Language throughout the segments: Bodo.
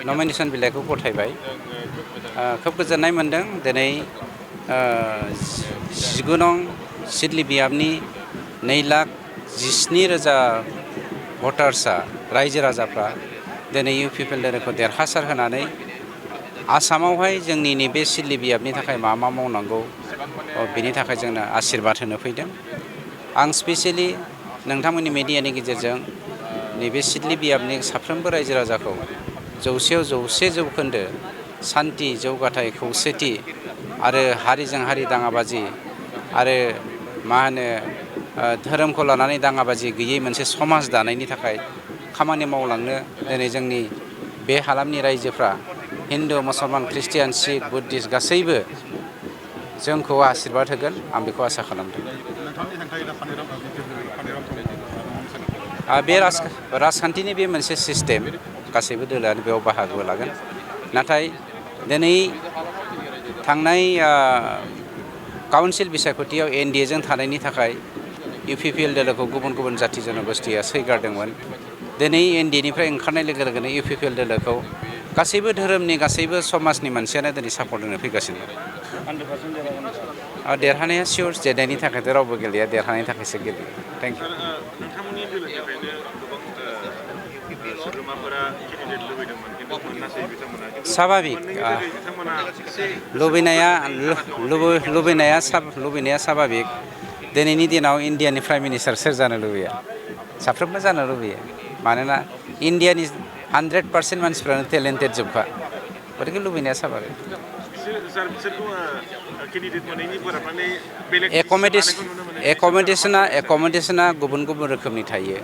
नमिनेशन बिलाइखौ गथायबाय खोब गोजोननाय मोनदों दिनै 19 नं सिडली बियाबनि 2,17,000 भटार्सआ रायजो राजाफ्रा दिनै UPPLखौ देरहासार होनानै आसामावहाय जोंनि नैबे सिडली बियाबनि थाखाय मा मावनांगौ बेनि थाखाय जोंनो आशीर्बाद होनो फैदों। आं स्पेसियेलि नोंथांमोननि मिडियानि गेजेरजों नैबे सिडली बियाबनि साफ्रोमबो रायजो राजाखौ 100% जौखोन्दो सान्थि जौगाथाय खौसेथि आरो हारिजों हारि दाङाबाजि आरो धोरोमखौ लानानै दाङाबाजि गैयै मोनसे समाज दानायनि थाखाय खामानि मावलांनो दिनै जोंनि बे हालामनि रायजोफ्रा हिन्दु मुसलमान ख्रिस्टियान सिख बुद्धिस्ट गासैबो जोंखौ आशीर्बाद होगोन आं बेखौ आसा खालामदों। बे राजखान्थिनि बे मोनसे सिस्टेम गासैबो दोलोआनो बेयाव बाहागो लागोन। नाथाय दिनै थांनाय काउन्सिल बिसायख'थियाव NDAजों थानायनि थाखाय UPPL दोलोखौ गुबुन गुबुन जाथि जनगोष्ठिया सैगारदोंमोन। दिनै NDAनिफ्राय ओंखारनाय लोगो लोगोनो UPPL दोलोखौ गासैबो धोरोमनि गासैबो समाजनि मानसियानो दिनै सापर्ट होनो फैगासिनो। देरहानाया सियर जेननायनि थाखायथ' रावबो गेलेया, देरहानायनि थाखायसो गेलेयो। Thank you. नोंथांमोननि दोलोनिफ्रायनो गोबां सोद्रोमाफोरा केन्डिडेट लुबैदोंमोन खिन्थु मोनासै बिथांमोना। स्वाभाबिक लुबैनाया स्वाभाबिक। दिनैनि दिनाव इन्डियानि प्राइम मिनिस्टार सोर जानो लुबैया? साफ्रोमबो जानो लुबैयो। मानोना इन्डियानि 100% मानसिफ्रानो टेलेन्टेड जोबखा, गतिके लुबैनाया स्वाभाबिक। एक'मडेसना गुबुन गुबुन रोखोमनि थायो।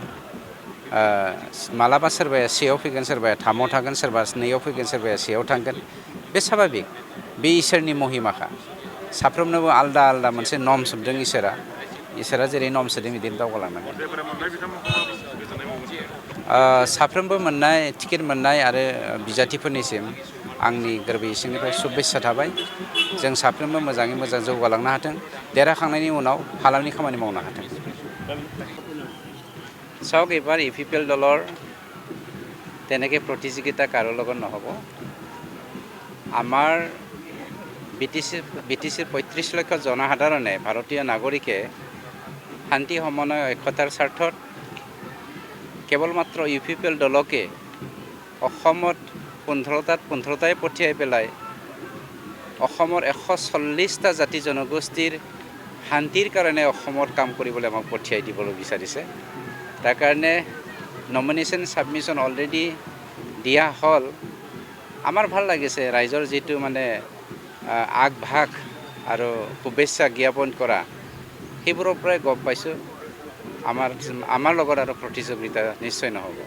मालाबा सोरबाया सेआव फैगोन, सोरबाया 3आव थागोन, सोरबा 2आव फैगोन, सोरबाया 1आव थांगोन। बे स्वाभाबिक, बे इसोरनि महिमाखा। साफ्रोमनोबो आलदा आलदा मोनसे नर्म्स होदों इसोरा जेरै नर्म्स होदों बिदिनो दावगालांनांगोन। साफ्रोमबो टिकेट मोननाय आरो बिजाथिफोरनिसिम आंनि गोरबो इसिंनिफ्राय शुभेच्छा थाबाय। जों साफ्रोमबो मोजाङै मोजां जौगालांनो हाथों, देरहाखांनायनि उनाव हालामनि खामानि मावनो हाथों। চাওক এবাৰ UPPL দলৰ তেনেকৈ প্ৰতিযোগিতা কাৰো লগত নহ'ব। আমাৰ BTCৰ 35 লক্ষ জনসাধাৰণে ভাৰতীয় নাগৰিকে শান্তি সমন্বয় ঐক্যতাৰ স্বাৰ্থত কেৱল মাত্ৰ UPPL দলকে অসমত 15টাই পঠিয়াই পেলাই অসমৰ 140টা জাতি জনগোষ্ঠীৰ শান্তিৰ কাৰণে অসমত কাম কৰিবলৈ আমাক পঠিয়াই দিবলৈ বিচাৰিছে। তাৰ কাৰণে নমিনেশ্যন ছাবমিশ্যন অলৰেডি দিয়া হ'ল। আমাৰ ভাল লাগিছে ৰাইজৰ যিটো আগভাগ আৰু শুভেচ্ছা জ্ঞাপন কৰা, সেইবোৰৰ পৰাই গম পাইছোঁ আমাৰ লগত আৰু প্ৰতিযোগিতা নিশ্চয় নহ'ব।